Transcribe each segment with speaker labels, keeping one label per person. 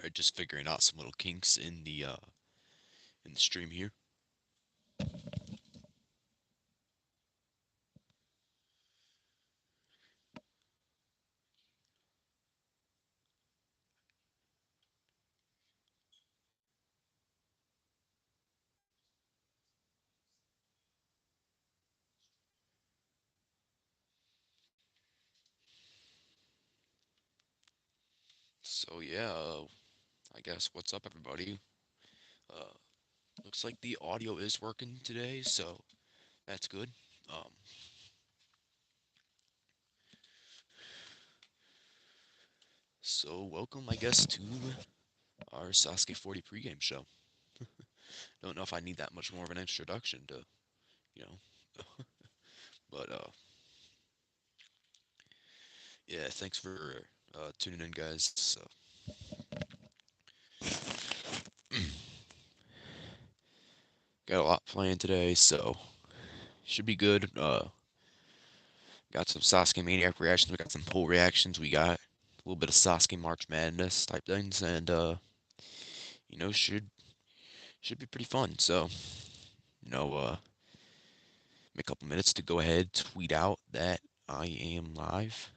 Speaker 1: Alright, just figuring out some little kinks in the stream here. So yeah, I guess what's up everybody? Uh Looks like the audio is working today, so that's good. Um so welcome I guess to our Sasuke 40 pregame show. Don't know if I need that much more of an introduction to, you know, but yeah, thanks for tuning in guys. So got a lot planned today, so should be good. Got some Sasuke Maniac reactions. We got some poll reactions. We got a little bit of Sasuke March Madness type things, and you know, should be pretty fun. So, you know, a couple minutes to go ahead, tweet out that I am live.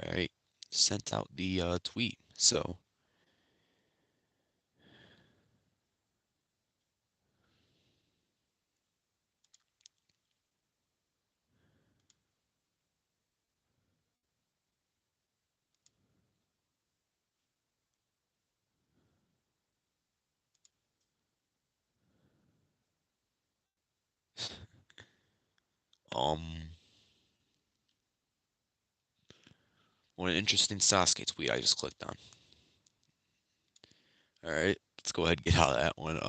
Speaker 1: All right, sent out the tweet. So, um, what an interesting Sasuke tweet I just clicked on. All right, let's go ahead and get out of that one.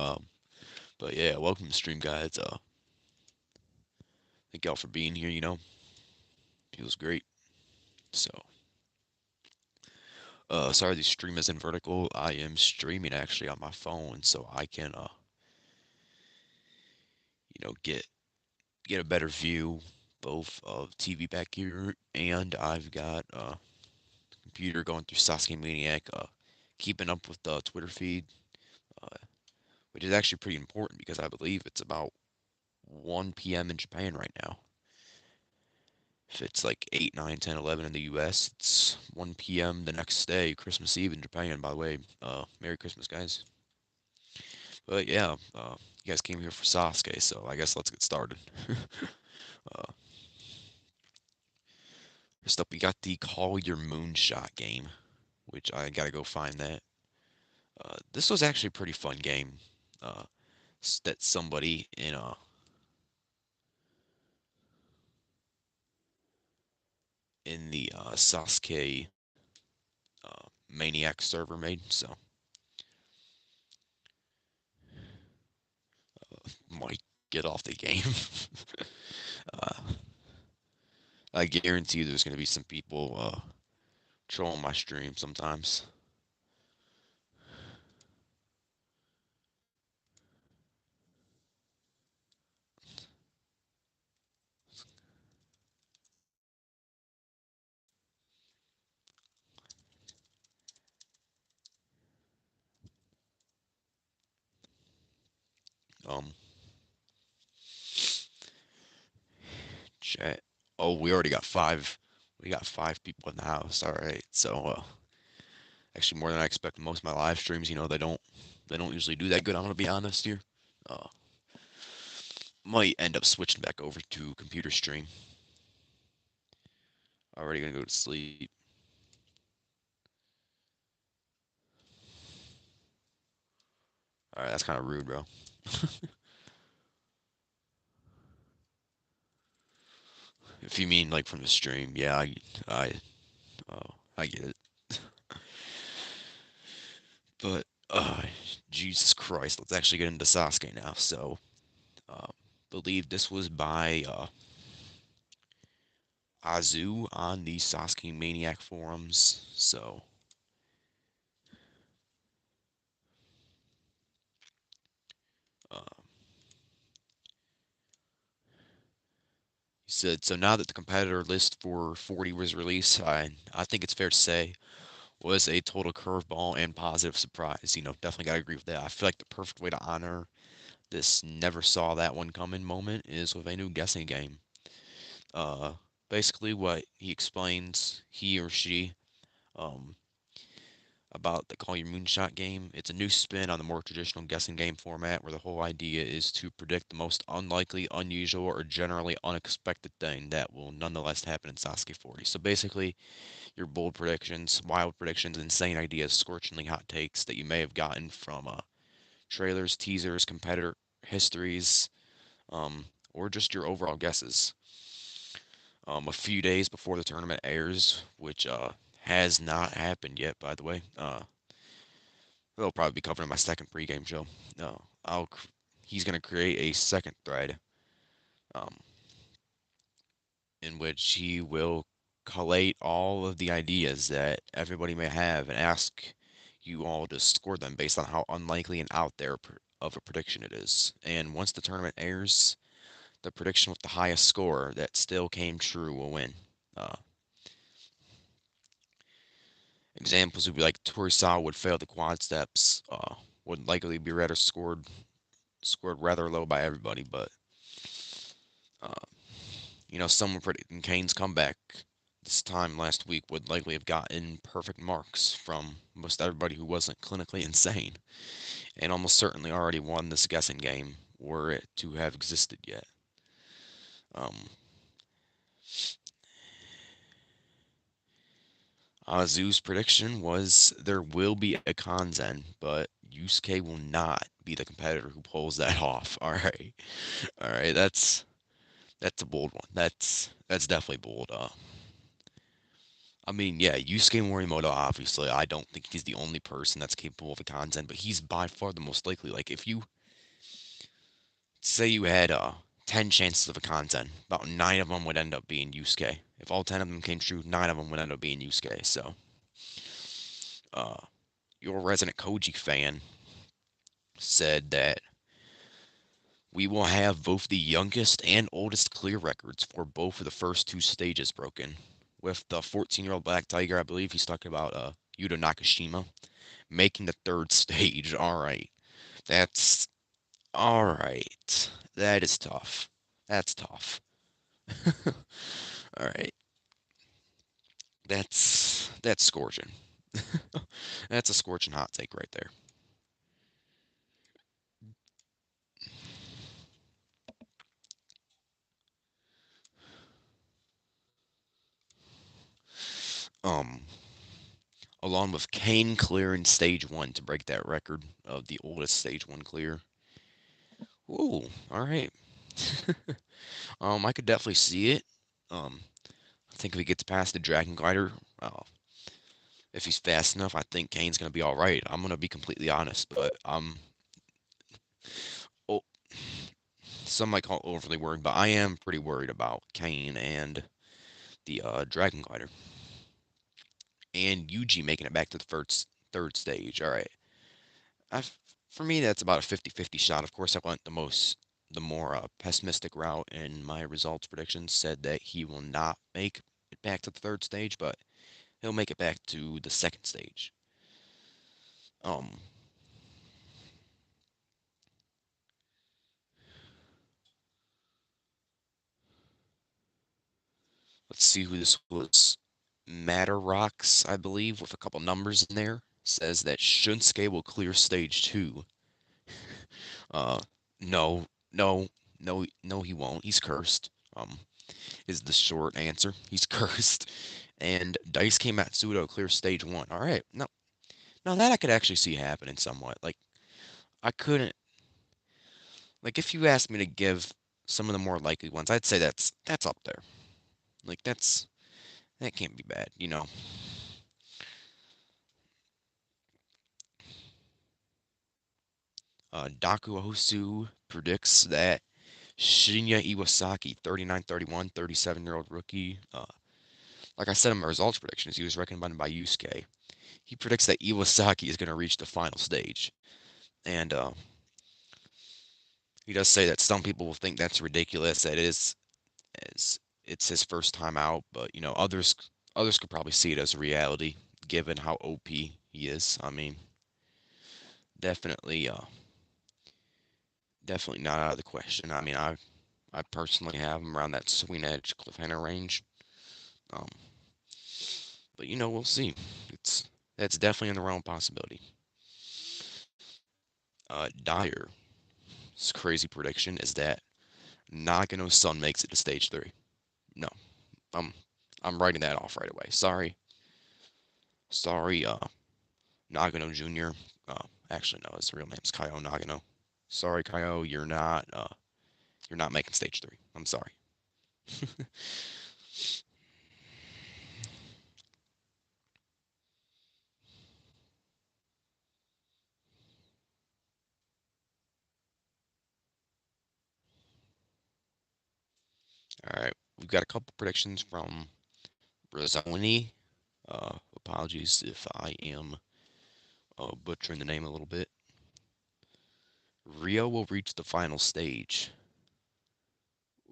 Speaker 1: But yeah, welcome to stream, guys. Thank y'all for being here. You know, feels great. So, sorry the stream isn't vertical. I am streaming actually on my phone, so I can you know, get a better view both of TV back here and I've got computer going through Sasuke Maniac, keeping up with the Twitter feed, uh, which is actually pretty important because I believe it's about 1 p.m. in Japan right now. If it's like 8, 9, 10, 11 in the US, it's 1 p.m. the next day, Christmas Eve in Japan, by the way. Merry Christmas, guys. But yeah, you guys came here for Sasuke, so I guess let's get started. uh, First up, we got the Call Your Moonshot game, which I gotta go find that. This was actually a pretty fun game. Uh, that somebody in the Sasuke Maniac server made. So might get off the game. uh, I guarantee you there's gonna be some people trolling my stream sometimes. Um, chat. Oh, we already got five. We got 5 people in the house. All right. So actually more than I expect. Most of my live streams, you know, they don't usually do that good. I'm gonna be honest here. Uh, might end up switching back over to computer stream. Already gonna go to sleep. All right, that's kind of rude, bro. If you mean like from the stream, yeah, I, I get it. But Jesus Christ, let's actually get into Sasuke now. So, uh, believe this was by Azu on the Sasuke Maniac forums. So, uh, he said, so now that the competitor list for 40 was released, I think it's fair to say was a total curveball and positive surprise. Definitely got to agree with that. I feel like the perfect way to honor this never saw that one coming moment is with a new guessing game. Uh, Basically, what he explains, he or she, um, about the Call Your Moonshot game. It's a new spin on the more traditional guessing game format where the whole idea is to predict the most unlikely, unusual, or generally unexpected thing that will nonetheless happen in Sasuke 40. So basically, your bold predictions, wild predictions, insane ideas, scorchingly hot takes that you may have gotten from trailers, teasers, competitor histories, or just your overall guesses. A few days before the tournament airs, which has not happened yet, by the way. They'll probably be covering my second pregame show. No, he's gonna create a second thread, um, in which he will collate all of the ideas that everybody may have and ask you all to score them based on how unlikely and out there of a prediction it is. And once the tournament airs, the prediction with the highest score that still came true will win. Uh, Examples would be like Torisawa would fail the quad steps, would likely be rather scored rather low by everybody, but uh, someone predicting Kane's comeback this time last week would likely have gotten perfect marks from most everybody who wasn't clinically insane, and almost certainly already won this guessing game were it to have existed yet. Um, Azu's prediction was there will be a Kanzen, but Yusuke will not be the competitor who pulls that off. All right, that's a bold one. That's definitely bold. I mean, yeah, Yusuke Morimoto, obviously, I don't think he's the only person that's capable of a Kanzen, but he's by far the most likely. Like, if you say you had 10 chances of a Kanzen, about 9 of them would end up being Yusuke. If all 10 of them came true, 9 of them would end up being Yusuke. So, uh, your resident Koji fan said that we will have both the youngest and oldest clear records for both of the first two stages broken. With the 14-year-old Black Tiger, I believe he's talking about Yuto Nakashima, making the third stage. All right. That's all right. That is tough. That's tough. All right. That's scorching. That's a scorching hot take right there. Um, Along with Kane clearing stage one to break that record of the oldest stage one clear. Ooh, all right. I could definitely see it. Um, I think if he gets past the Dragon Glider, if he's fast enough, I think Kane's gonna be all right. I'm gonna be completely honest, but oh, some might call it overly worried, but I am pretty worried about Kane and the Dragon Glider and Yuji making it back to the third stage. All right, I, for me that's about a 50-50 shot. Of course, I went the more pessimistic route in my results predictions. Said that he will not make it back to the third stage, but he'll make it back to the second stage. Um, let's see who this was. Matter Rocks, I believe, with a couple numbers in there, says that Shunsuke will clear stage two. Uh, no, no, no, he won't. He's cursed. Is the short answer. He's cursed. And Daisuke Matsuda clear stage one. All right, no, now that I could actually see happening somewhat. Like I couldn't. Like if you asked me to give some of the more likely ones, I'd say that's up there. Like that can't be bad, you know. Daku Osu predicts that Shinya Iwasaki, 39, 31, 37-year-old rookie. Like I said in my results predictions, he was recommended by Yusuke. He predicts that Iwasaki is going to reach the final stage. And he does say that some people will think that's ridiculous. That is, as it's his first time out, but you know, others could probably see it as a reality given how OP he is. I mean, definitely, definitely not out of the question. I mean, I personally have him around that swing edge cliffhanger range. Um, but you know, we'll see. It's that's definitely in the realm of possibility. Dyer's crazy prediction is that Nagano's son makes it to stage three. No, I'm I'm writing that off right away. Sorry, Nagano Jr. Actually, no, his real name's Kaio Nagano. Sorry, Kaio, you're not making stage three. I'm sorry. All right, we've got a couple predictions from Rizzoni. Apologies if I am butchering the name a little bit. Rio will reach the final stage.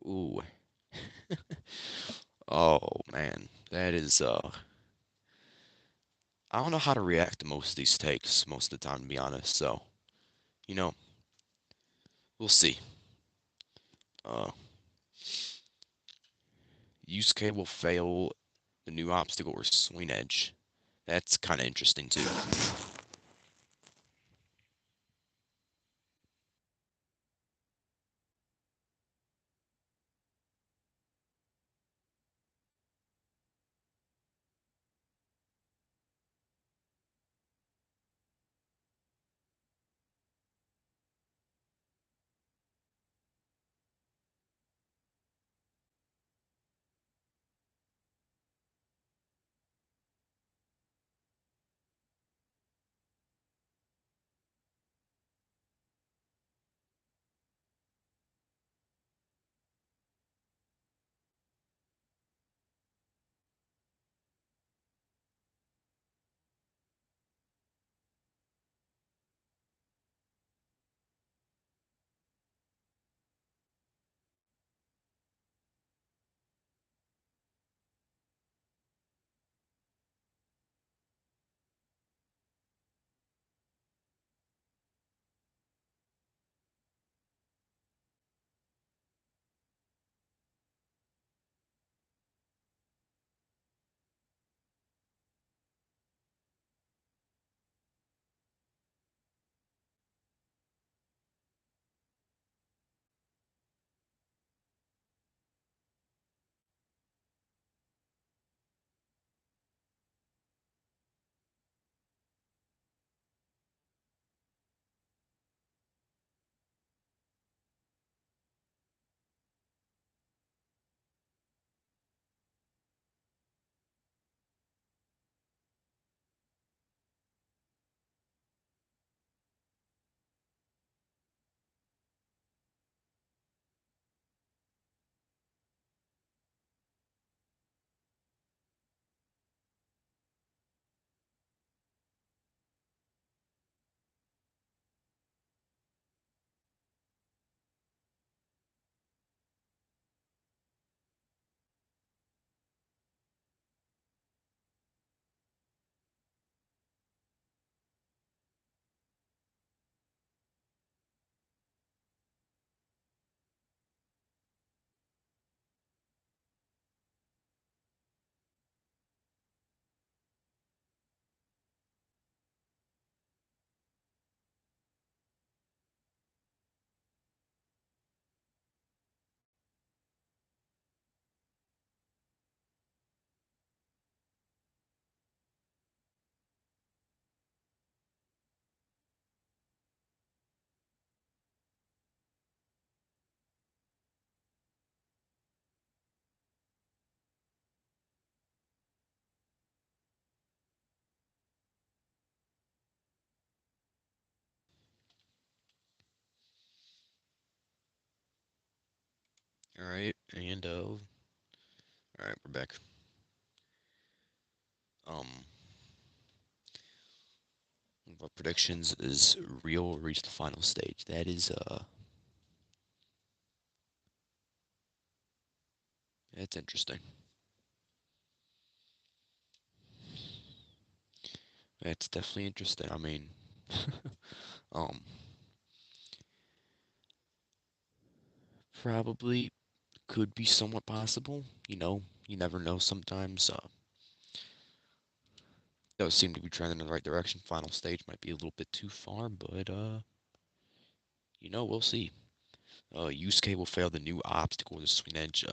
Speaker 1: Ooh. Oh man, that is I don't know how to react to most of these takes most of the time to be honest. So, you know, we'll see. Uh Yusuke will fail the new obstacle or swing edge. That's kind of interesting too. All right, and all right, we're back. Um, what predictions is real reach the final stage? That is that's interesting. That's definitely interesting. I mean, um, probably could be somewhat possible. You never know. Sometimes does seem to be trending in the right direction. Final stage might be a little bit too far, but we'll see. Yusuke will fail the new obstacle, the swing edge.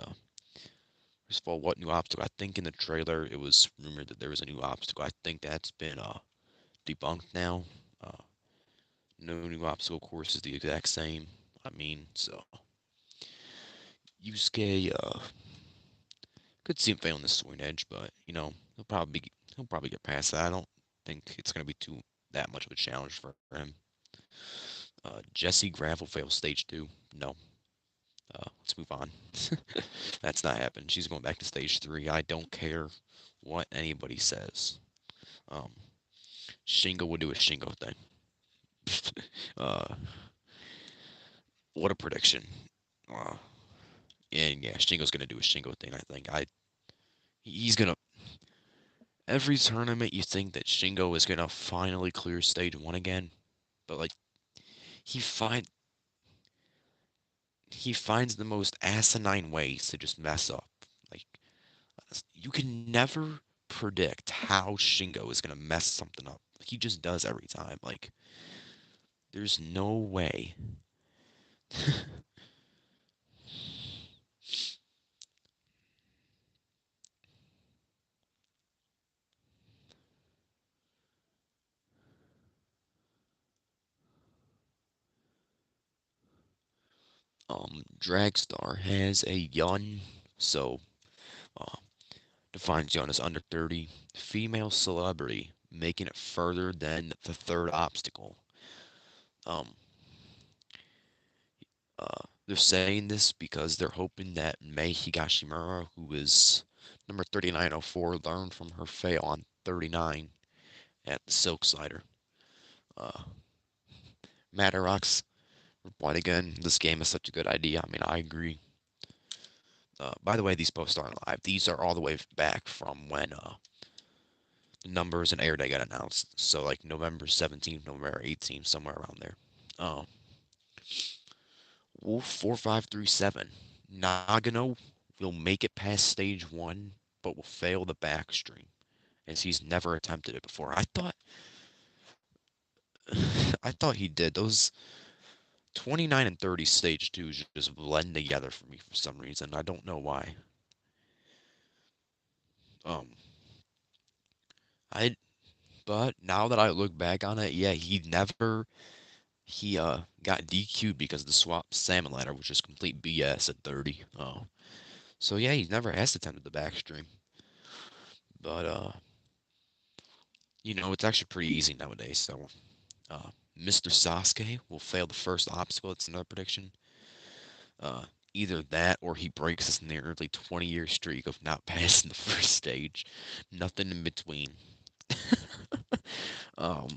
Speaker 1: First of all, what new obstacle? I think in the trailer it was rumored that there was a new obstacle. I think that's been debunked now. Uh, no new obstacle course is the exact same. I mean, so Yusuke could see him failing the swing edge, but he'll probably get past that. I don't think it's gonna be too that much of a challenge for him. Jesse Gravel fails stage two. No. Let's move on. That's not happening. She's going back to stage three. I don't care what anybody says. Um, Shingo will do a Shingo thing. uh, what a prediction. Uh, and yeah, Shingo's gonna do a Shingo thing. I think he's gonna every tournament you think that Shingo is gonna finally clear stage one again, but like he find he finds the most asinine ways to just mess up. Like you can never predict how Shingo is gonna mess something up. He just does every time. Like there's no way. Dragstar has a Yun, so uh, defines Yun as under 30 female celebrity, making it further than the third obstacle. Um, they're saying this because they're hoping that Mei Higashimura, who is number 3904, learned from her fail on 39 at the Silk Slider. Uh, Matarox replied again, this game is such a good idea. I mean, I agree. By the way, these posts aren't live. These are all the way back from when the numbers and air day got announced. So like November 17th, November 18th, somewhere around there. Uh, Wolf 4537. Nagano will make it past stage one, but will fail the backstream, as he's never attempted it before. I thought he did. Those 29 and 30 stage twos just blend together for me for some reason. I don't know why. Um, I but now that I look back on it, yeah, he got DQ'd because of the swap salmon ladder, which is complete BS at 30. Oh, so yeah, he never has attempted the backstream. But it's actually pretty easy nowadays. So Mr. Sasuke will fail the first obstacle. It's another prediction. Uh, Either that or he breaks his nearly 20-year streak of not passing the first stage. Nothing in between. um,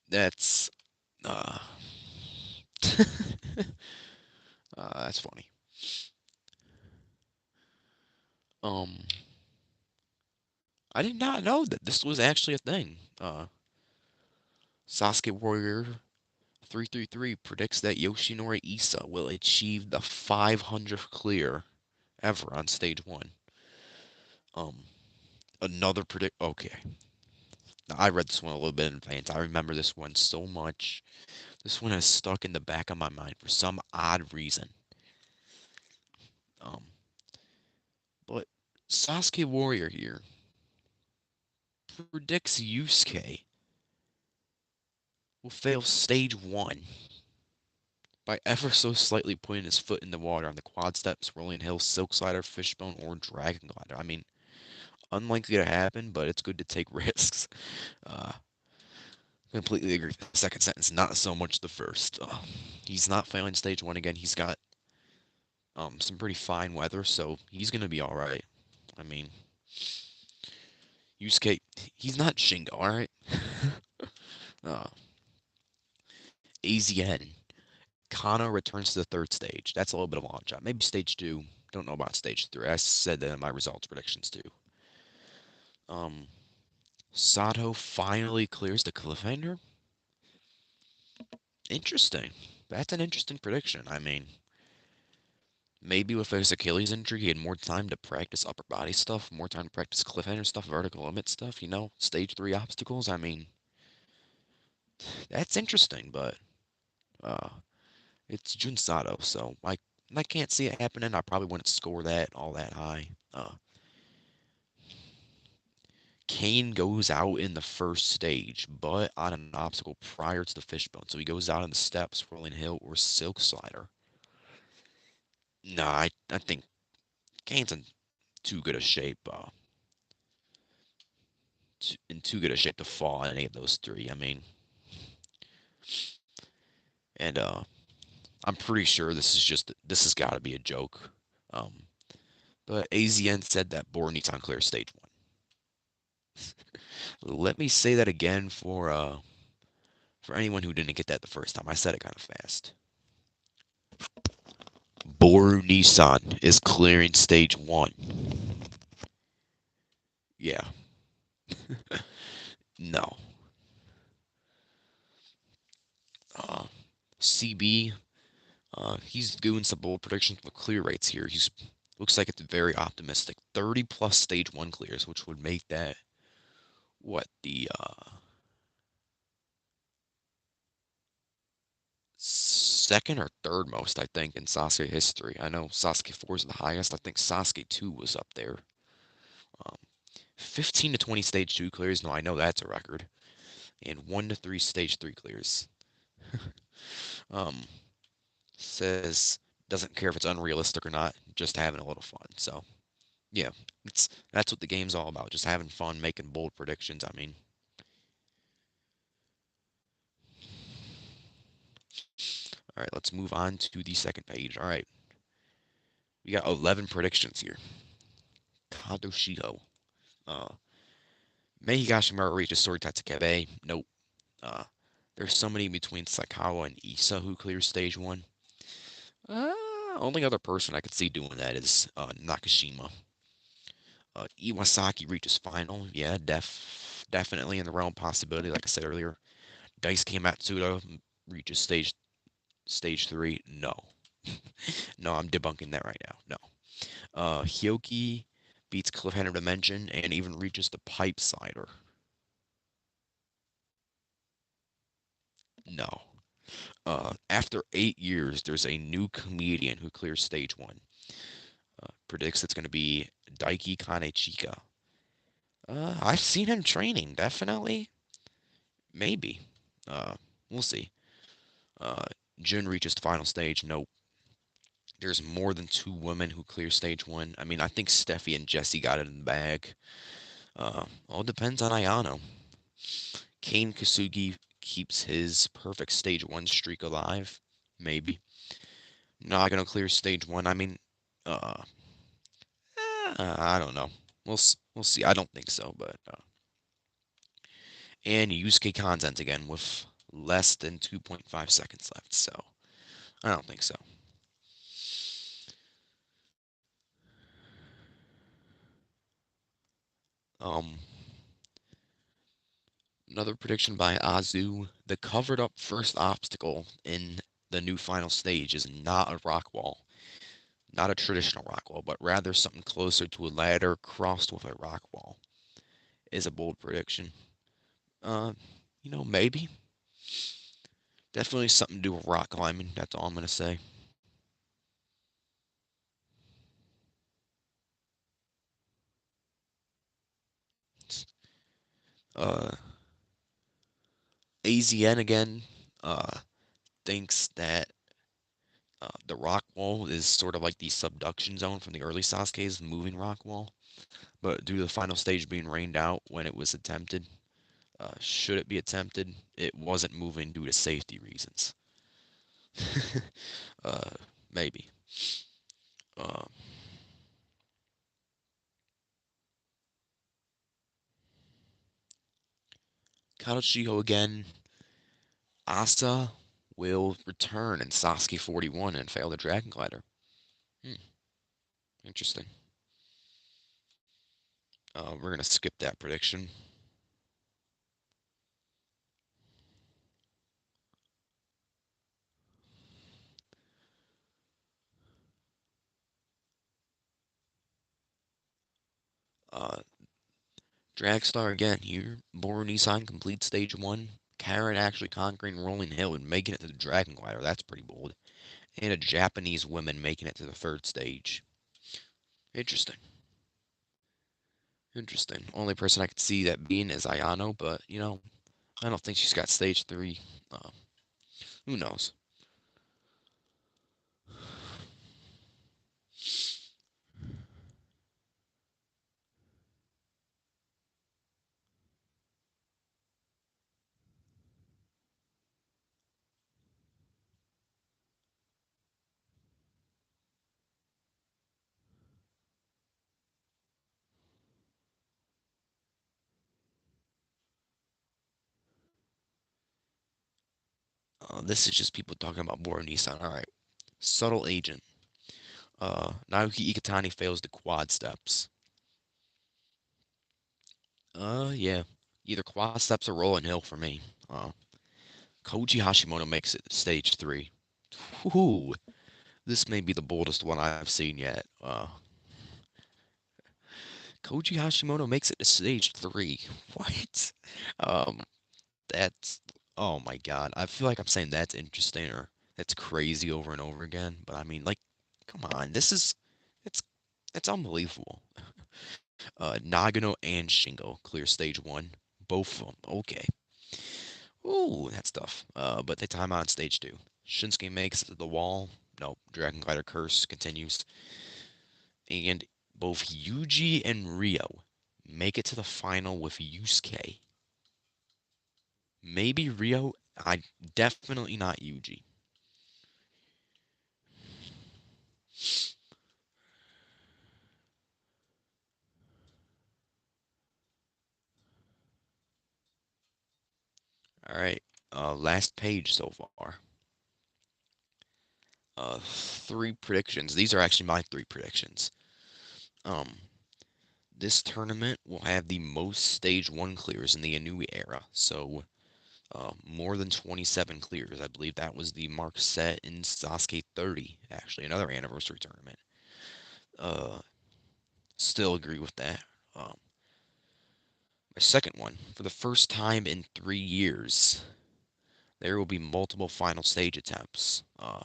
Speaker 1: that's uh, that's funny. Um, I did not know that this was actually a thing. Sasuke Warrior 333 predicts that Yoshinori Issa will achieve the 500th clear ever on stage one. Um, Another predict. Okay, now, I read this one a little bit in advance. I remember this one so much. This one has stuck in the back of my mind for some odd reason. Um, but Sasuke Warrior here predicts Yusuke will fail stage one by ever so slightly putting his foot in the water on the quad steps, rolling hill, silk slider, fishbone, or dragon glider. I mean, unlikely to happen, but it's good to take risks. Uh, Completely agree. The second sentence, not so much the first. He's not failing stage one again. He's got some pretty fine weather, so he's gonna be all right. I mean, Yusuke, he's not Shingo, all right. uh, AZN, Kana returns to the third stage. That's a little bit of a long shot. Maybe stage two. Don't know about stage three. I said that in my results predictions too. Um, Sato finally clears the cliffhanger. Interesting. That's an interesting prediction. I mean, maybe with his Achilles injury, he had more time to practice upper body stuff, more time to practice cliffhanger stuff, vertical limit stuff, stage three obstacles. I mean, that's interesting, but uh, it's Jun Sato, so I can't see it happening. I probably wouldn't score that all that high. Kane goes out in the first stage, but on an obstacle prior to the fishbone. So he goes out on the steps, rolling hill, or silk slider. Nah, I think Kane's in too good a shape, in too good a shape to fall in any of those three. I mean, and I'm pretty sure this has got to be a joke. Um, but AZN said that Boar needs on clear stage one. Let me say that again for anyone who didn't get that the first time. I said it kind of fast. Boru Nissan is clearing stage one. Yeah, no. Uh, CB, he's doing some bold predictions with clear rates here. He's looks like it's very optimistic. 30 plus stage one clears, which would make that what the second or third most, I think, in Sasuke history. I know Sasuke 4 is the highest. I think Sasuke 2 was up there. Um, 15 to 20 stage 2 clears. No, I know that's a record. And 1 to 3 stage 3 clears. um, says doesn't care if it's unrealistic or not, just having a little fun. So, yeah, that's what the game's all about, just having fun, making bold predictions. I mean, all right, let's move on to the second page. All right, we got 11 predictions here. Kadoshio. Uh, May Higashimura reaches Sword Tatsukebe. Nope. Uh, there's somebody between Sakawa and Issa who clears stage one. Only other person I could see doing that is Nakashima. Iwasaki reaches final. Yeah, definitely in the realm of possibility. Like I said earlier, Daisuke Matsuda reaches stage three. No, no, I'm debunking that right now. No. Hyoki beats Cliffhanger Dimension and even reaches the pipe cider. No. After 8 years, there's a new comedian who clears stage one. Predicts it's going to be Daiki Kanechika. I've seen him training, definitely. Maybe. Uh, we'll see. Uh, Jun reaches the final stage. Nope. There's more than two women who clear stage one. I mean, I think Steffi and Jesse got it in the bag. All depends on Ayano. Kane Kasugi keeps his perfect stage one streak alive. Maybe. Not gonna clear stage one. I mean, uh, I don't know. We'll see. I don't think so, but and Yusuke Kanzen's again with less than 2.5 seconds left. So I don't think so. Um, Another prediction by Azu: the covered up first obstacle in the new final stage is not a rock wall, not a traditional rock wall, but rather something closer to a ladder crossed with a rock wall. Is a bold prediction. Uh, maybe. Definitely something to do with rock climbing. That's all I'm gonna say. Uh, AZN again thinks that the rock wall is sort of like the subduction zone from the early Sasuke's moving rock wall, but due to the final stage being rained out when it was attempted, should it be attempted, it wasn't moving due to safety reasons. uh, Maybe. Uh, Kadoshio again. Asa will return in Sasuke 41 and fail the Dragon Glider. Hmm, interesting. We're gonna skip that prediction. Uh, Dragstar again here. Boru Nissan completes stage one. Karen actually conquering Rolling Hill and making it to the Dragon Glider. That's pretty bold. And a Japanese woman making it to the third stage. Interesting. Interesting. Only person I could see that being is Ayano, but I don't think she's got stage three. Uh, who knows? This is just people talking about Boru Nissan. All right. Subtle agent. Naoki Ikitani fails the quad steps. Yeah. Either quad steps or rolling hill for me. Uh, Koji Hashimoto makes it to stage three. Whoo, this may be the boldest one I've seen yet. Koji Hashimoto makes it to stage three. What? Um, that's oh my God. I feel like I'm saying that's interesting or that's crazy over and over again. But I mean, like, come on, it's it's unbelievable. Nagano and Shingo clear stage one. Both of them. Okay. Ooh, that's tough. But they time out on stage two. Shinsuke makes it to the wall. Nope. Dragon Glider curse continues. And both Yuji and Rio make it to the final with Yusuke. Maybe Rio. I definitely not Yuji. All right. Last page so far. Three predictions. These are actually my three predictions. Um, this tournament will have the most stage one clears in the Inui era. So more than 27 clears. I believe that was the mark set in Sasuke 30, actually, another anniversary tournament. Uh, Still agree with that. Um, my second one, for the first time in 3 years, there will be multiple final stage attempts. I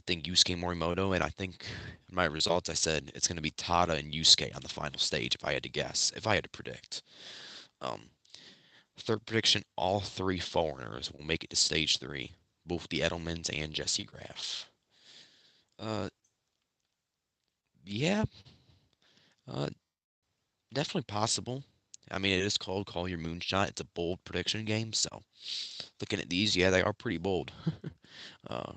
Speaker 1: think Yusuke Morimoto, and I think in my results I said it's going to be Tada and Yusuke on the final stage if I had to guess, if I had to predict. Um, Third prediction, all three foreigners will make it to stage three, both the Edelmans and Jesse Graff. Uh, yeah, uh, definitely possible. I mean, it is called Call Your Moonshot. It's a bold prediction game, so looking at these, yeah, they are pretty bold. uh,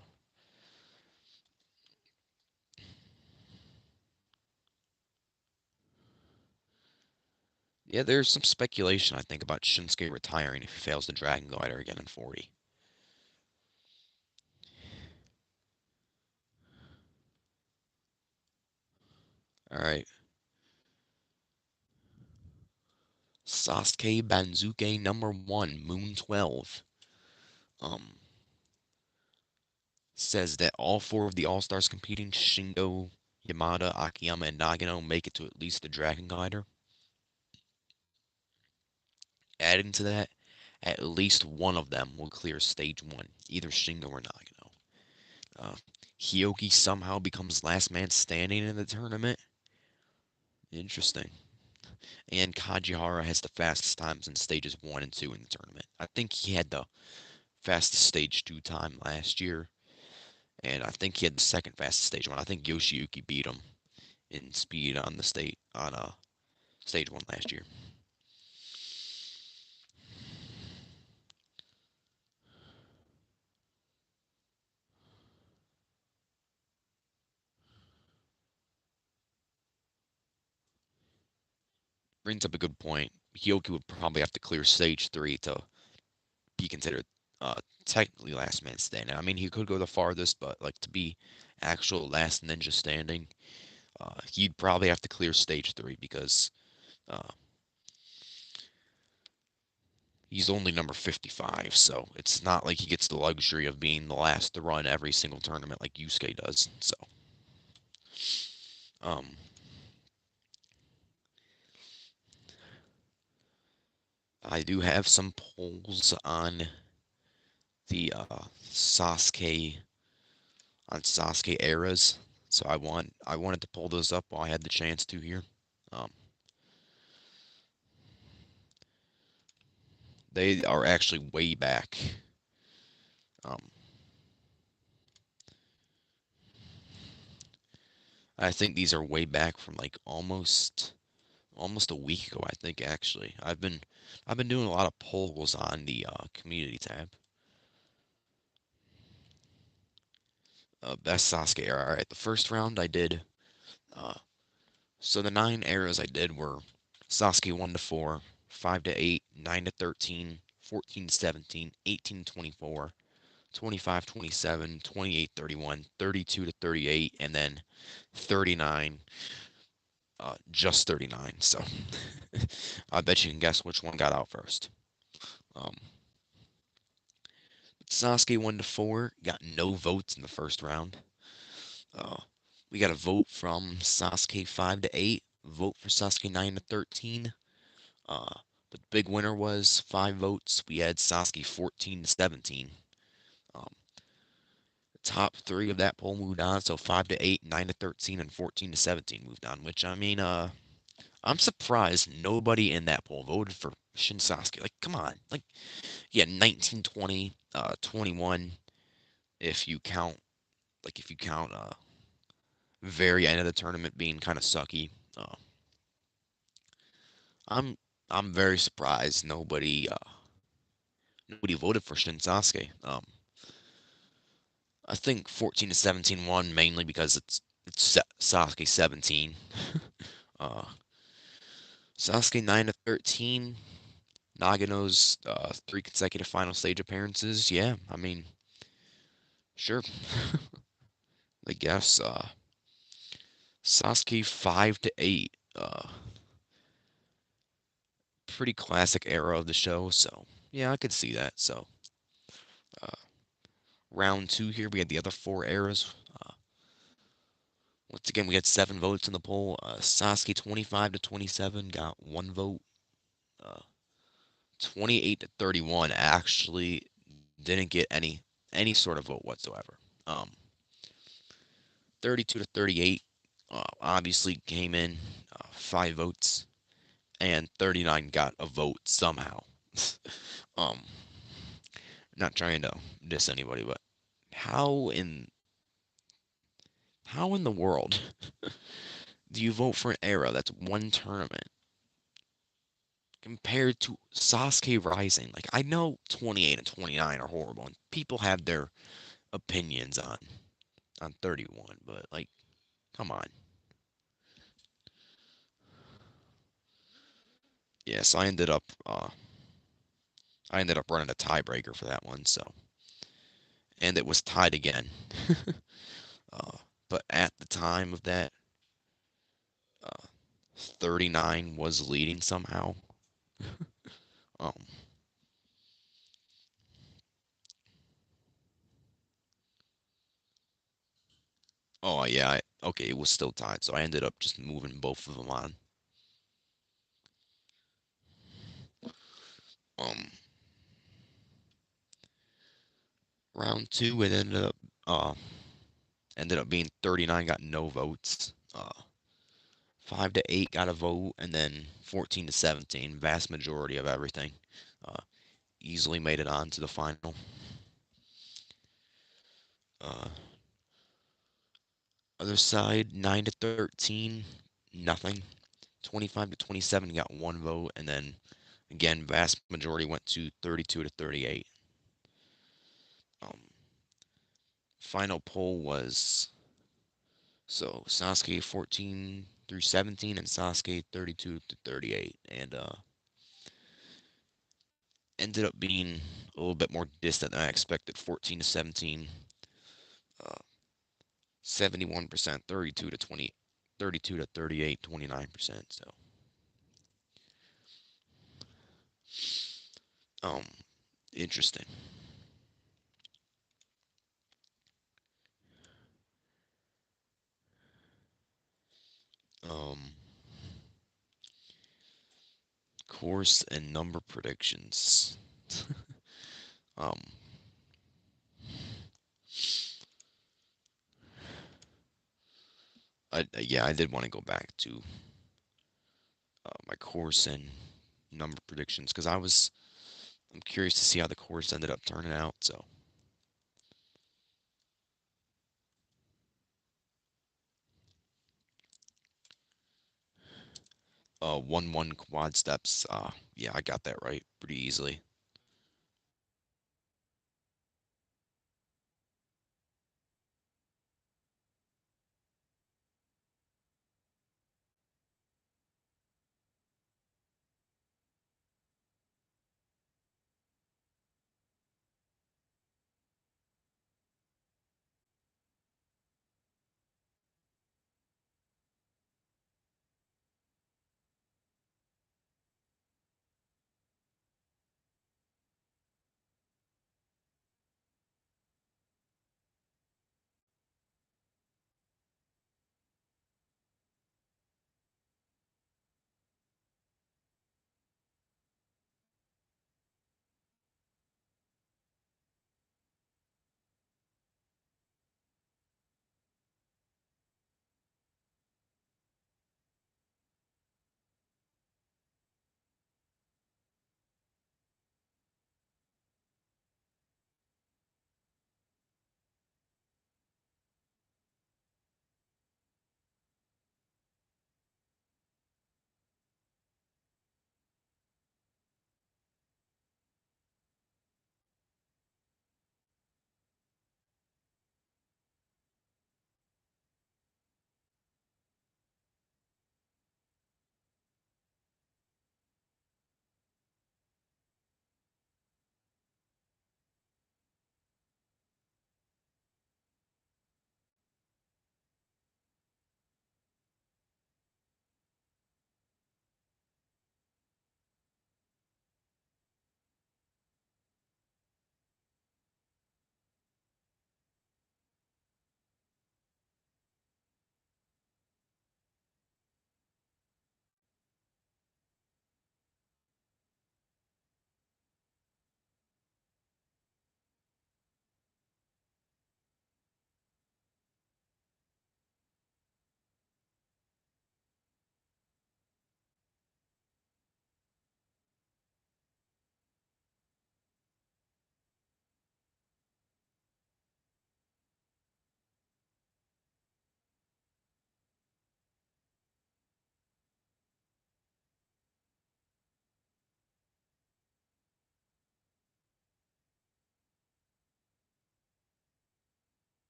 Speaker 1: yeah, there's some speculation, I think, about Shinsuke retiring if he fails the Dragon Glider again in 40. All right, Sasuke Banzuke number one, Moon 12, um, says that all four of the All Stars competing, Shingo, Yamada, Akiyama, and Nagano, make it to at least the Dragon Glider. Adding to that, at least one of them will clear stage one, either Shingo or Nagano. Uh, Hyoki somehow becomes last man standing in the tournament. Interesting. And Kajihara has the fastest times in stages one and two in the tournament. I think he had the fastest stage two time last year, and I think he had the second fastest stage one. I think Yoshiyuki beat him in speed on the state on stage one last year. brings up a good point. Hyoki would probably have to clear stage three to be considered uh, technically last man standing. I mean, he could go the farthest, but like to be actual last ninja standing, he'd probably have to clear stage three because uh, he's only number 55. So it's not like he gets the luxury of being the last to run every single tournament like Yusuke does. So um, I do have some polls the Sasuke Sasuke eras. So I wanted to pull those up while I had the chance to here. Um, they are actually way back. Um, I think these are way back from like almost a week ago. I think actually I've been doing a lot of polls on the community tab. Best Sasuke era. All right, the first round I did. Uh, so the 9 eras I did were Sasuke 1 to 4, 5 to 8, 9 to 13, 14 to 17, 18 to 24, 25, 27, 28, 31, 32 to 38, and then 39, just 39. So I bet you can guess which one got out first. Um, Sasuke 1 to 4 got no votes in the first round. Uh, we got a vote from Sasuke 5 to 8, vote for Sasuke 9 to 13. Uh, but the big winner was 5 votes. We had Sasuke 14 to 17. Um, top three of that poll moved on. So 5 to 8, 9 to 13, and 14 to 17 moved on, which I mean, I'm surprised nobody in that poll voted for Shin Sasuke. Like, come on. Like, yeah, 19, 20, 21, if you count, if you count, very end of the tournament being kind of sucky. I'm, I'm very surprised nobody voted for Shin Sasuke. I think 14 to 17 won mainly because it's Sasuke 17. Uh, Sasuke 9 to 13. Nagano's 3 consecutive final stage appearances. Yeah, I mean, sure. I guess Sasuke 5 to 8. Pretty classic era of the show. So yeah, I could see that. So uh, round two here, we had the other 4 eras. Once again, we had 7 votes in the poll. Sasuke 25 to 27 got 1 vote. Uh, 28 to 31 actually didn't get any sort of vote whatsoever. 32 to 38 obviously came in 5 votes, and 39 got a vote somehow. um, not trying to diss anybody, but how in how in the world do you vote for an era that's one tournament compared to Sasuke Rising? Like I know 28 and 29 are horrible, and people have their opinions on 31, but like, come on. Yes, I ended up running a tiebreaker for that one, so and it was tied again. uh, but at the time of that, uh, 39 was leading somehow. Um, oh yeah, okay, it was still tied, so I ended up just moving both of them on. Um, round two, it ended up being 39 got no votes. 5 to 8 got a vote, and then 14 to 17, vast majority of everything. Uh, easily made it on to the final. Uh, other side, 9 to 13, nothing. 25 to 27 got 1 vote, and then again, vast majority went to 32 to 38. Um, final poll was so Sasuke 14 through 17 and Sasuke 32 to 38, and ended up being a little bit more distant than I expected. 14 to 17, 71%, 32 to 20, 32 to 38, 29%. So, um, interesting. Um, course and number predictions. um, yeah, I did want to go back to my course and number predictions because I'm curious to see how the course ended up turning out. So, 1-1 quad steps. Yeah, I got that right pretty easily.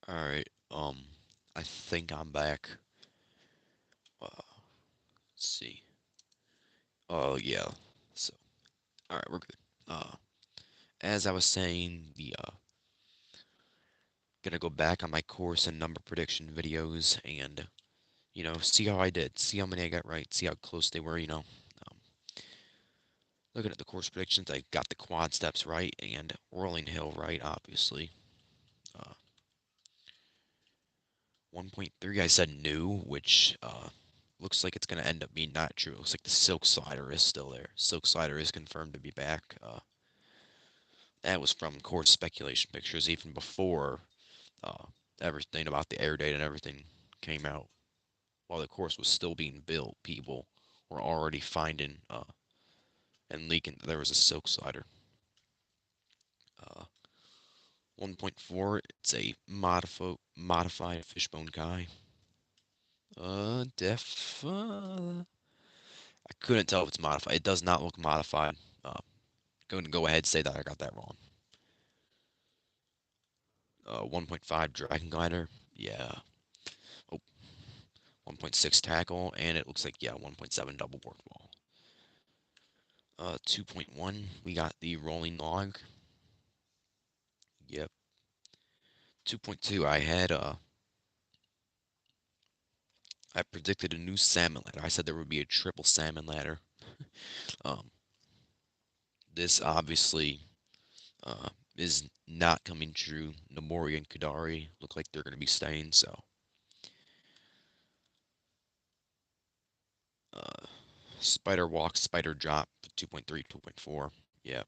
Speaker 1: All right. I think I'm back. Let's see. Oh yeah. So, all right, we're good. As I was saying, the gonna go back on my course and number prediction videos and see how I did, see how many I got right, see how close they were. Um, looking at the course predictions, I got the quad steps right and rolling hill right, obviously. 1.3, I said new, which looks like it's going to end up being not true. It looks like the Silk Slider is still there. Silk Slider is confirmed to be back. That was from Course Speculation Pictures even before uh, everything about the air date and everything came out. While the course was still being built, people were already finding and leaking that there was a Silk Slider. 1.4, it's a modified fishbone guy. I couldn't tell if it's modified. It does not look modified. Going to go ahead and say that I got that wrong. 1.5 Dragon Glider. Yeah. Oh, 1.6 Tackle, and it looks like, yeah, 1.7 Double Board Wall. 2.1, we got the Rolling Log. Yep. 2.2, I predicted a new salmon ladder. I said there would be a triple salmon ladder. Um, this obviously is not coming true. Nomori and Kadari look like they're going to be staying, so uh, Spider Walk, Spider Drop, 2.3, 2.4. Yep.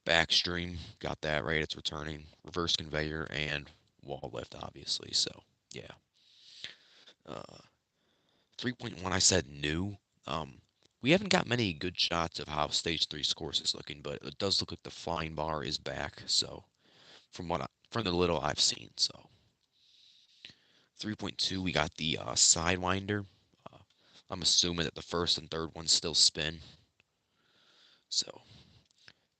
Speaker 1: Backstream, got that right. It's returning. Reverse conveyor and wall lift, obviously. So, yeah. Uh, 3.1, I said new. Um, we haven't got many good shots of how Stage Three's course is looking, but it does look like the flying bar is back. So, from the little I've seen, so 3.2, we got the Sidewinder. Uh, I'm assuming that the first and third ones still spin. So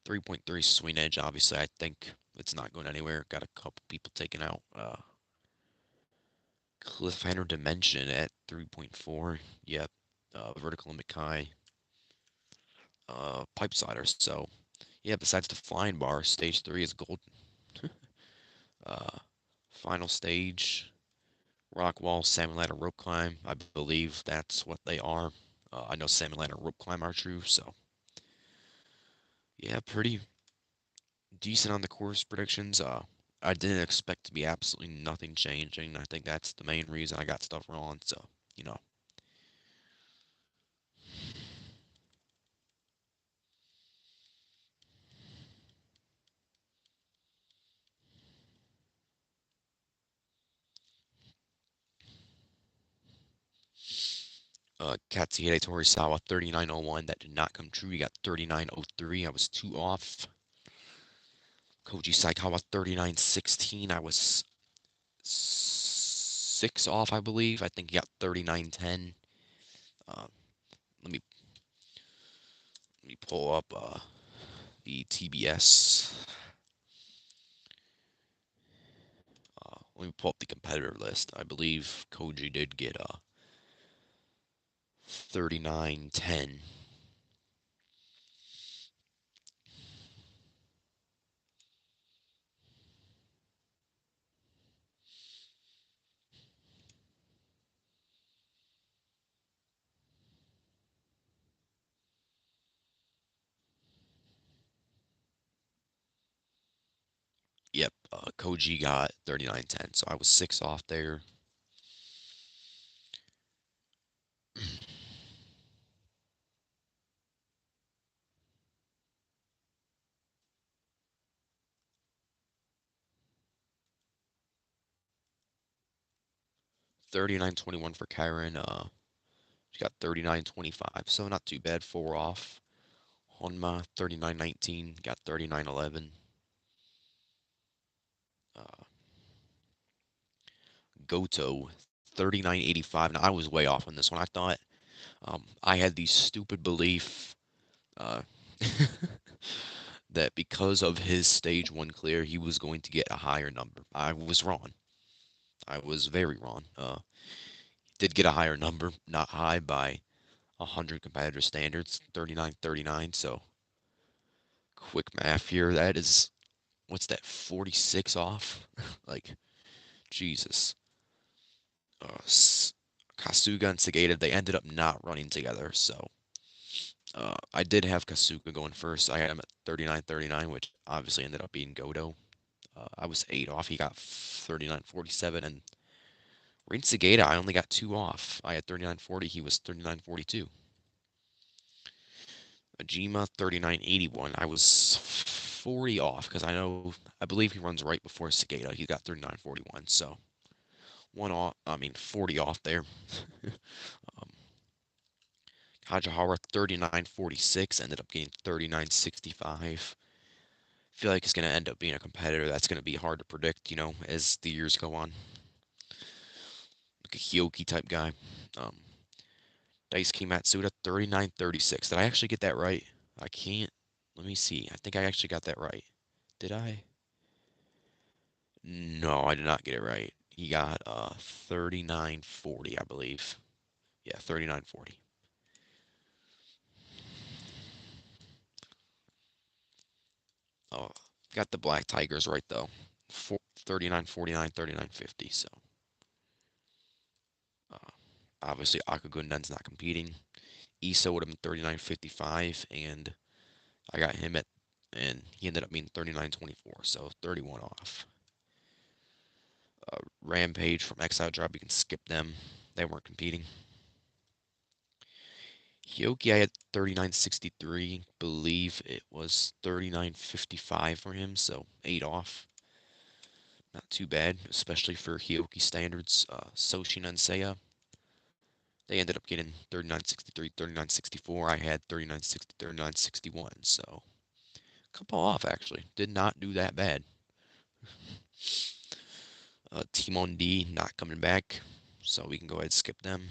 Speaker 1: 3.3 Swing Edge, obviously, I think it's not going anywhere. Got a couple people taken out. Cliffhanger Dimension at 3.4. Yep. Vertical Limit Kai. Pipe Sliders. So, yeah, besides the Flying Bar, Stage 3 is gold. uh, Final Stage, Rock Wall, Salmon Ladder, Rope Climb. I believe that's what they are. I know Salmon Ladder, Rope Climb are true. So, yeah, pretty decent on the course predictions. I didn't expect to be absolutely nothing changing. I think that's the main reason I got stuff wrong. So, you know, Katsuhide Torisawa 3901. That did not come true. You got 3903. I was two off. Koji Saikawa 3916. I was six off, I believe. I think he got 3910. Uh, let me pull up the TBS. Let me pull up the competitor list. I believe Koji did get 3910. Yep, Koji got 3910. So I was six off there. 3921 for Kyron. She got 3925, so not too bad. Four off. Honma 3919 got 3911. Uh, Goto 3985. Now I was way off on this one. I thought I had the stupid belief uh, that because of his stage one clear, he was going to get a higher number. I was wrong. I was very wrong. Did get a higher number, not high by 100 competitor standards, 3939. So quick math here. That is, what's that, 46 off? Like, Jesus. Kasuga and Sagata, they ended up not running together. So I did have Kasuga going first. I had him at 3939, which obviously ended up being Godo. I was eight off. He got 3947, and Rain Sagata, I only got 2 off. I had 3940, he was 3942. Ajima 3981. I was 40 off because I believe he runs right before Sagata. He got 3941, so one off. I mean 40 off there. um, Kajahara 3946 ended up getting 3965. Feel like it's going to end up being a competitor that's going to be hard to predict, as the years go on. Like a Hyoki type guy. Um, Daisuke Matsuda 3936. Did I actually get that right? I can't. Let me see. I think I actually got that right. Did I? No, I did not get it right. He got 3940, I believe. Yeah, 3940. Oh, got the Black Tigers right though. 3949, 3950. So uh, obviously Akagunden's not competing. Issa would have been 3955, and I got him and he ended up being 3924, so 31 off. Rampage from Exile Drop, you can skip them. They weren't competing. Hyoki, I had 3963. Believe it was 3955 for him, so 8 off. Not too bad, especially for Hyoki standards. Soshina and Seiya, they ended up getting 3963, 3964. I had 3960, 3961, so a couple off actually. Did not do that bad. Timon D not coming back, so we can go ahead and skip them.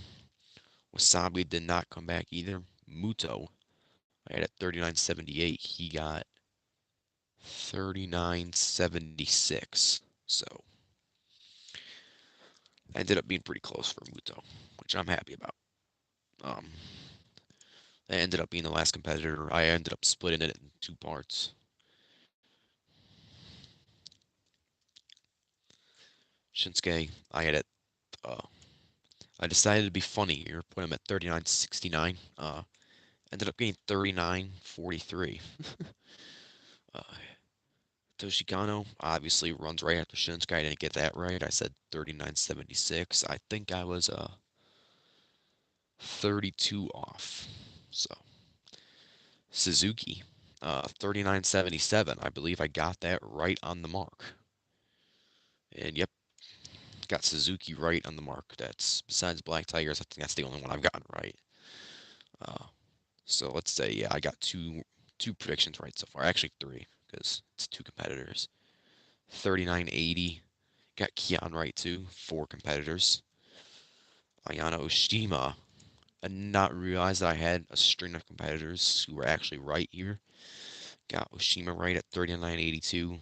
Speaker 1: Wasabi did not come back either. Muto, I had at 3978. He got 3976. So ended up being pretty close for Muto, which I'm happy about. Um, I ended up being the last competitor. I ended up splitting it in 2 parts. Shinsuke, I had it. Uh, I decided to be funny here, put him at 3969. Ended up getting 3943. uh, Toshikano obviously runs right after Shinsuke. I didn't get that right. I said 3976. I think I was 32 off. So Suzuki, 3977. I believe I got that right on the mark. And yep, got Suzuki right on the mark. That's besides Black Tigers, I think that's the only one I've gotten right. Uh, so let's say yeah, I got two predictions right so far. Actually three because it's 2 competitors. 3980. Got Kian right too. 4 competitors. Ayana Oshima. I did not realize that I had a string of competitors who were actually right here. Got Oshima right at 3982.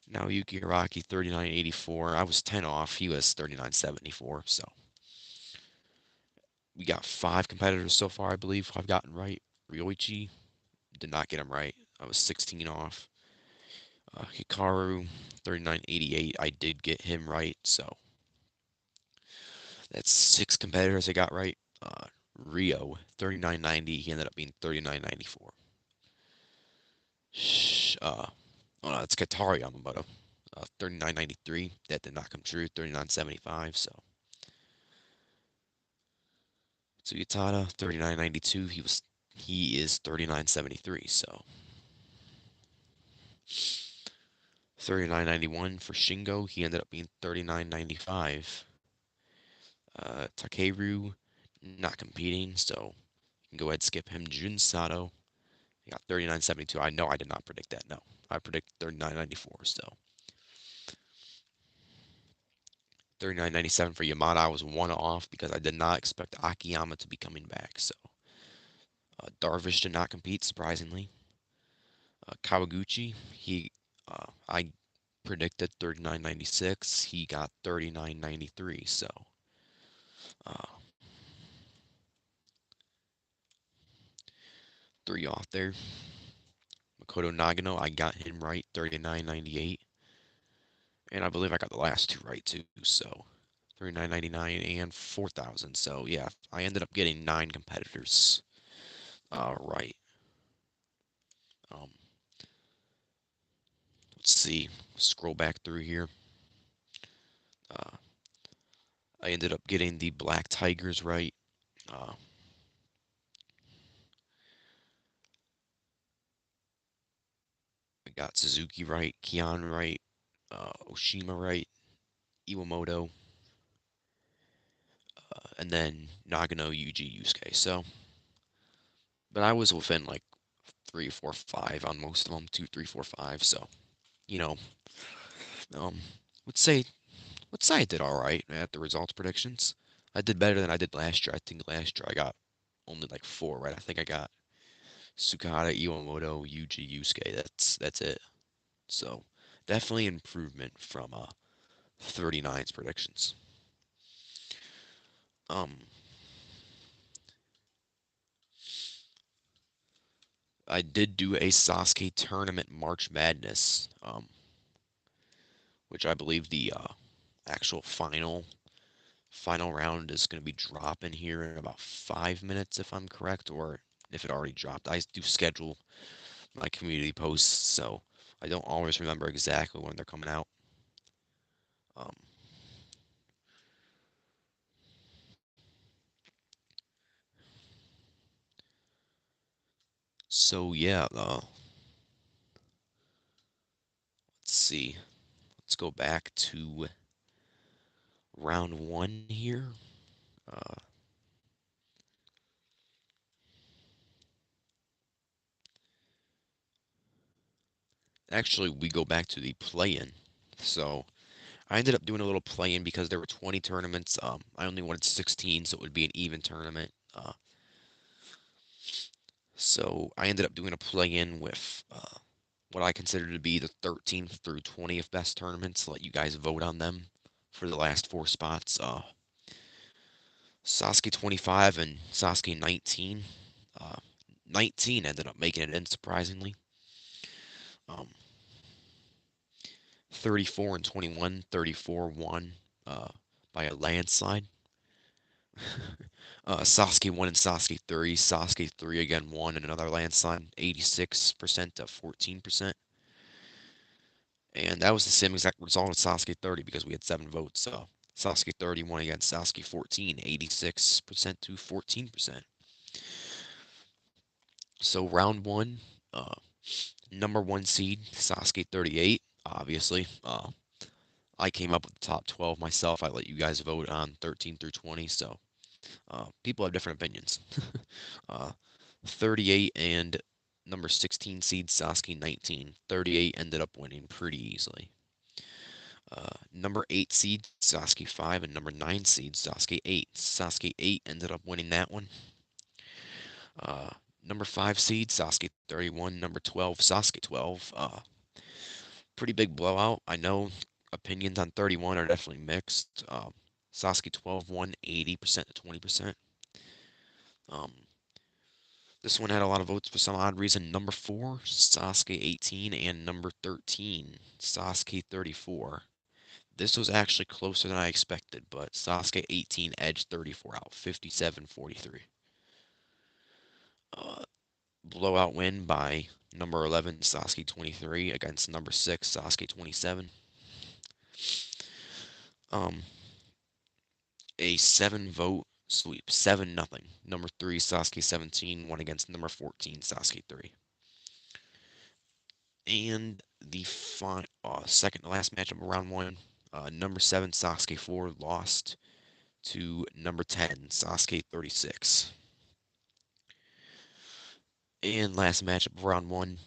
Speaker 1: Now Yuki Hiraki 3984. I was 10 off. He was 3974. So we got 5 competitors so far, I believe. I've gotten right. Ryoichi did not get him right. I was 16 off. Hikaru 3988. I did get him right. So that's 6 competitors I got right. Rio 3990. He ended up being 3994. Oh no, it's Katari Yamamoto. 3993. That did not come true. 3975. So Tsuyatada 3992. He is 3973. So 3991 for Shingo. He ended up being 3995. Takeru not competing, so you can go ahead and skip him. Jun Sato, he got 3972. I know I did not predict that. No, I predicted 3994. So 3997 for Yamada. I was 1 off because I did not expect Akiyama to be coming back. So Darvish did not compete, surprisingly. Kawaguchi, I predicted 3996. He got 3993. So uh, 3 off there. Makoto Nagano, I got him right, 3998. And I believe I got the last 2 right too. So 3999 and 4000. So yeah, I ended up getting 9 competitors right. Um, let's see. Scroll back through here. Uh, I ended up getting the Black Tigers right. Uh, I got Suzuki right, Kian right, Oshima right, Iwamoto, and then Nagano, Yuji, Yusuke. So, but I was within like 3, 4, 5 on most of them, 2, 3, 4, 5. So, you know, um, would say would say I did all right at the results predictions. I did better than I did last year. I think last year I got only like 4 right. I think I got Sukada, Iwamoto, Yuji, Yusuke. That's it. So definitely improvement from 39's predictions. Um, I did do a Sasuke tournament March Madness, which I believe the actual final round is going to be dropping here in about 5 minutes, if I'm correct, or if it already dropped. I do schedule my community posts, so I don't always remember exactly when they're coming out. Um, so yeah, let's see. Let's go back to round one here. Uh, Actually, we go back to the play-in. So I ended up doing a little play-in because there were 20 tournaments. I only wanted 16, so it would be an even tournament. So I ended up doing a play-in with what I consider to be the 13th through 20th best tournaments. Let you guys vote on them for the last 4 spots. Sasuke 25 and Sasuke 19. Uh, 19 ended up making it in, surprisingly. Um, 34 and 21, 34 won by a landslide. Sasuke 1 and Sasuke 3. Sasuke 3 again won in another landslide, 86% to 14%. And that was the same exact result as Sasuke 30 because we had 7 votes. So Sasuke 30 won against Sasuke 14, 86% to 14%. So round one, uh, number one seed, Sasuke 38, obviously. I came up with the top 12 myself. I let you guys vote on 13 through 20. So people have different opinions. uh, 38 and number 16 seed Sasuke 19. 38 ended up winning pretty easily. Number 8 seed Sasuke 5 and number 9 seed Sasuke 8. Sasuke 8 ended up winning that one. Uh, Number 5 seed Sasuke 31. Number 12 Sasuke 12. Pretty big blowout. I know opinions on 31 are definitely mixed. Sasuke 12 won 80% to 20%. Um, This one had a lot of votes for some odd reason. Number 4, Sasuke 18, and number 13, Sasuke 34. This was actually closer than I expected, but Sasuke 18 edged 34 out, 57-43. Uh, Blowout win by number 11, Sasuke 23, against number 6, Sasuke 27. Um, a 7 vote sweep, 7-0. Number 3, Sasuke 17, won against number 14, Sasuke 3. And the second to last matchup of round one, number 7 Sasuke 4 lost to number 10 Sasuke 36. And last matchup of round one,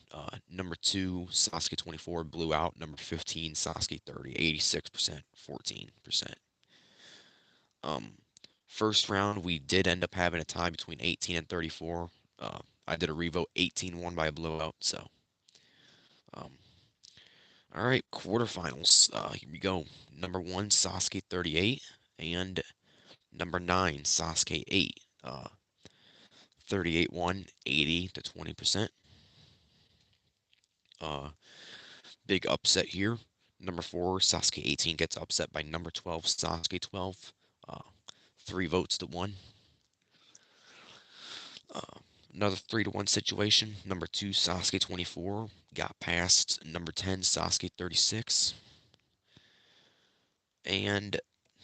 Speaker 1: number 2 Sasuke 24 blew out number 15 Sasuke 30, 86%, 14%. Um, First round we did end up having a tie between 18 and 34. I did a revote, 18 won by a blowout. So um, all right, quarterfinals. Here we go. Number 1, Sasuke 38, and number 9, Sasuke 8. 38 won, 80 to 20%. Uh, Big upset here. Number 4, Sasuke 18 gets upset by number 12, Sasuke 12. 3 votes to 1. Uh, Another 3-1 situation. Number 2, Sasuke 24 got past number 10, Sasuke 36. And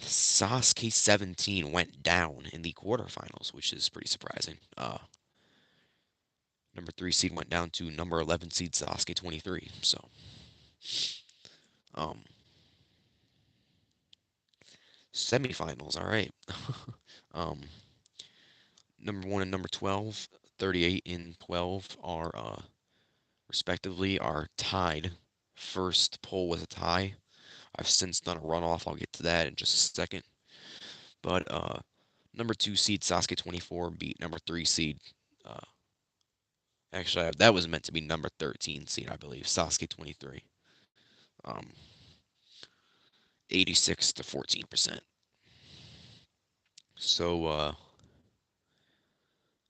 Speaker 1: Sasuke 17 went down in the quarterfinals, which is pretty surprising. Number 3 seed went down to number 11 seed Sasuke 23. So, um, semifinals, all right. um, number 1 and number 12, 38 and 12 are respectively are tied. First poll was a tie. I've since done a runoff. I'll get to that in just a second. But number 2 seed Sasuke 24 beat number 3 seed. Uh, actually, that was meant to be number 13 seed, I believe. Sasuke 23. Um, 86 to 14%. So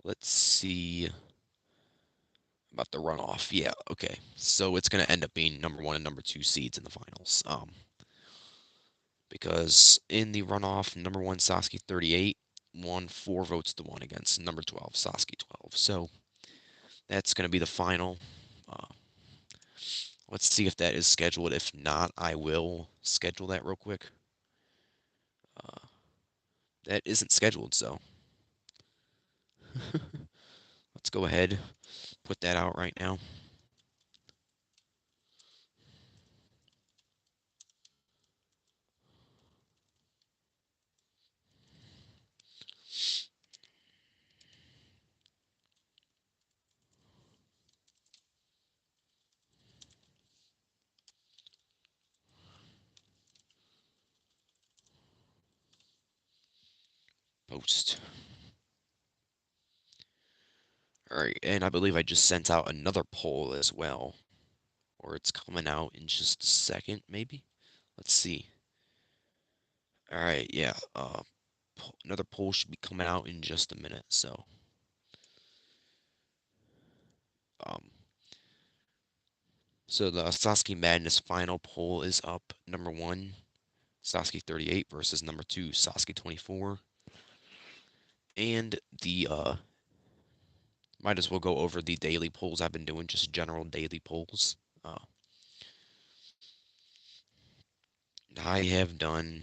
Speaker 1: let's see about the runoff. Yeah, okay. So it's gonna end up being number 1 and number 2 seeds in the finals. Because in the runoff, number 1 Sasuke 38 won 4 votes to 1 against number 12 Sasuke 12. So that's gonna be the final. Uh, let's see if that is scheduled. If not, I will schedule that real quick. Uh, that isn't scheduled, so let's go ahead, put that out right now. Post. All right, and I believe I just sent out another poll as well, or it's coming out in just a second, maybe. Let's see. All right, yeah. Another poll should be coming out in just a minute. Um, so the Sasuke Madness final poll is up. Number 1, Sasuke 38 versus number 2, Sasuke 24. And the might as well go over the daily polls I've been doing, just general daily polls. I have done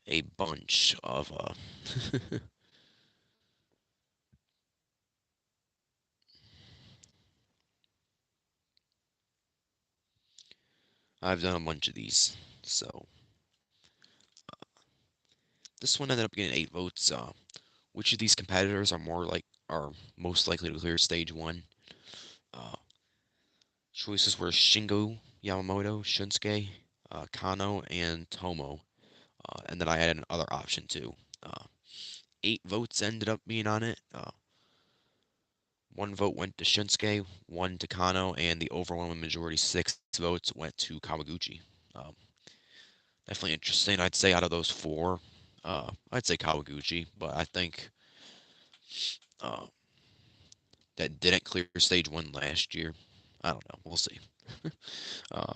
Speaker 1: a bunch of I've done a bunch of these. So this one ended up getting 8 votes. Which of these competitors are most likely to clear stage 1? Uh, choices were Shingo, Yamamoto, Shunsuke, Kano, and Tomo. And then I added another option too. 8 votes ended up being on it. 1 vote went to Shinsuke, 1 to Kano, and the overwhelming majority, 6 votes, went to Kawaguchi. Um, definitely interesting. I'd say out of those 4, I'd say Kawaguchi, but I think uh, that didn't clear stage 1 last year. I don't know. We'll see. uh,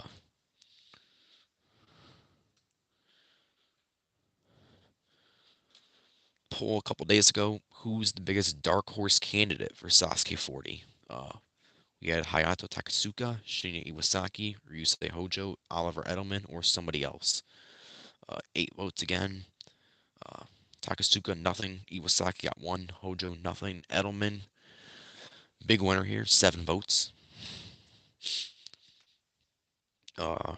Speaker 1: poll a couple days ago. Who's the biggest dark horse candidate for Sasuke 40? We had Hayato Takasuka, Shinya Iwasaki, Ryusei Hojo, Oliver Edelman, or somebody else. 8 votes again. Uh, Takasuka, nothing. Iwasaki got 1. Hojo, nothing. Edelman, big winner here, 7 votes. Uh,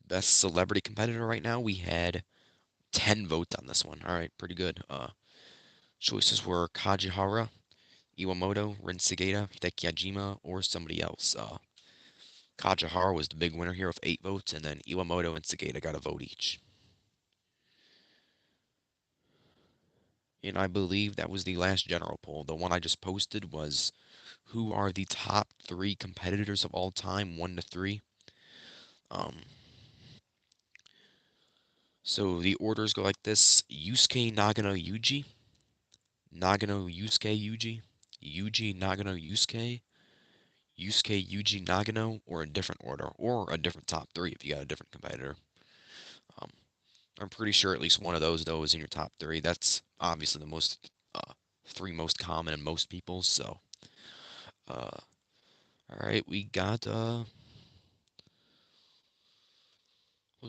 Speaker 1: best celebrity competitor right now, we had 10 votes on this one. All right, pretty good. Choices were Kajihara, Iwamoto, Rin Sageta, Hideki Yajima, or somebody else. Kajihara was the big winner here with 8 votes, and then Iwamoto and Sageta got a vote each. And I believe that was the last general poll. The one I just posted was who are the top 3 competitors of all time, 1 to 3. Um, so the orders go like this: Yusuke Nagano Yuji, Nagano Yusuke Yuji, Yuji Nagano Yusuke, Yusuke Yuji Nagano, or a different order, or a different top 3 if you got a different competitor. Um, I'm pretty sure at least one of those though is in your top 3. That's obviously the most 3 most common in most people. So Uh, all right, we got we'll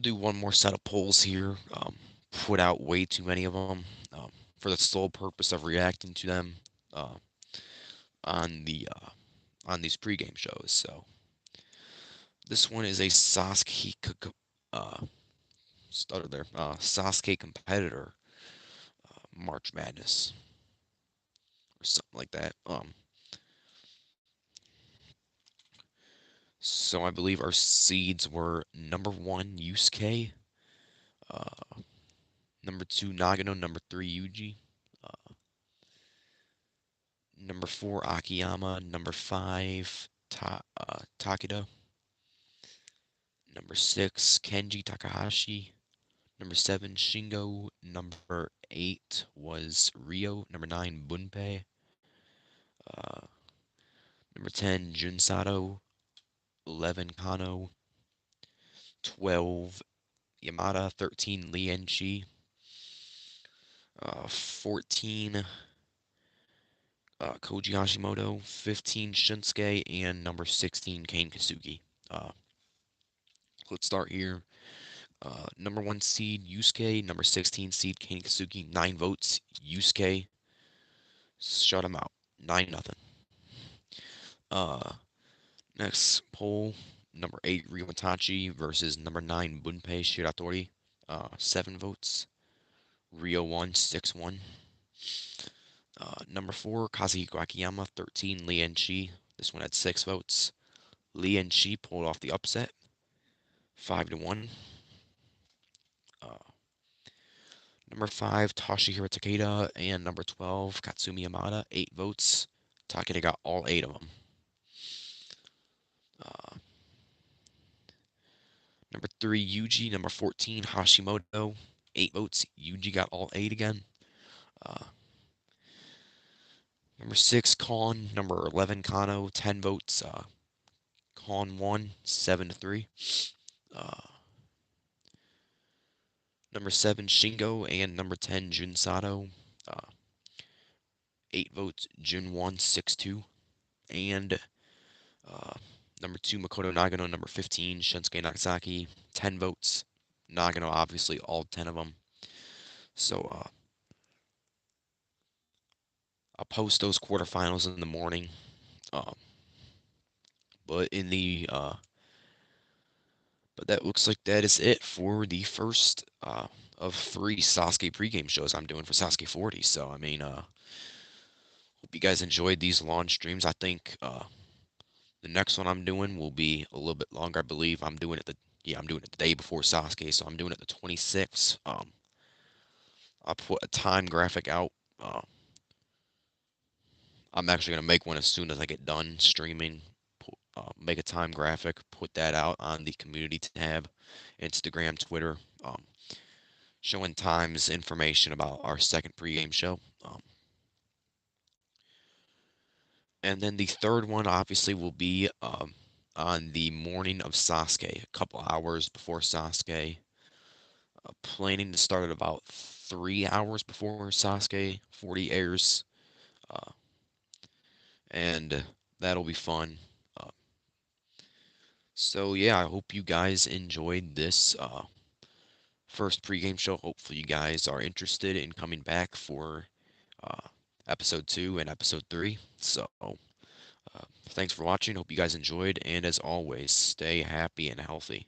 Speaker 1: do one more set of polls here. Put out way too many of them for the sole purpose of reacting to them uh, on on these pregame shows. So this one is a uh, stutter there, Sasuke competitor March Madness or something like that. So I believe our seeds were number one Yusuke, uh, number two Nagano, number three Yuji, uh, number four Akiyama, number five Takeda, number six Kenji Takahashi, number seven Shingo, number eight was Rio, number nine Bunpei, uh, number 10 Junsato, 11 Kano, 12 Yamada, 13 Lienchi, 14 Koji Hashimoto, 15 Shinsuke, and number 16 Kane Kasugi. Uh, let's start here. Number one seed Yusuke, number 16 seed Kane Kasugi, 9 votes. Yusuke, shut him out. 9-0. Uh, next poll, number 8 Ryuatachi versus number 9 Bunpei Shiratori. 7 votes. Rio won 6-1. Number 4 Kazuhiko Akiyama, 13 Lian Chi. This one had 6 votes. Lian Chi pulled off the upset, 5-1. Uh, number 5 Toshihiro Takeda and number 12 Katsumi Yamada, 8 votes. Takeda got all 8 of them. Uh, number 3 Yuji, number 14 Hashimoto, 8 votes. Yuji got all 8 again. Uh, number 6 Kon, number 11 Kano, 10 votes. Kon won 7-3. Uh, number 7 Shingo and number 10 Junsato, 8 votes. Jun won 6-2. And uh, number 2 Makoto Nagano, number 15 Shinsuke Nagasaki, 10 votes. Nagano, obviously, all 10 of them. So I'll post those quarterfinals in the morning. Um, but in the but that looks like that is it for the first of 3 Sasuke pregame shows I'm doing for Sasuke 40. So I mean, hope you guys enjoyed these launch streams. I think the next one I'm doing will be a little bit longer. I believe I'm doing it I'm doing it the day before Sasuke, so I'm doing it the 26th. I'll put a time graphic out. Uh, I'm actually gonna make one as soon as I get done streaming. Make a time graphic, put that out on the community tab, Instagram, Twitter, showing times, information about our second pregame show. And then the third one obviously will be on the morning of Sasuke, a couple hours before Sasuke. Planning to start at about 3 hours before Sasuke 40 airs, uh, and that'll be fun. Uh, so yeah, I hope you guys enjoyed this first pregame show. Hopefully, you guys are interested in coming back for uh, episode 2 and episode 3. So, thanks for watching. Hope you guys enjoyed, and as always, stay happy and healthy.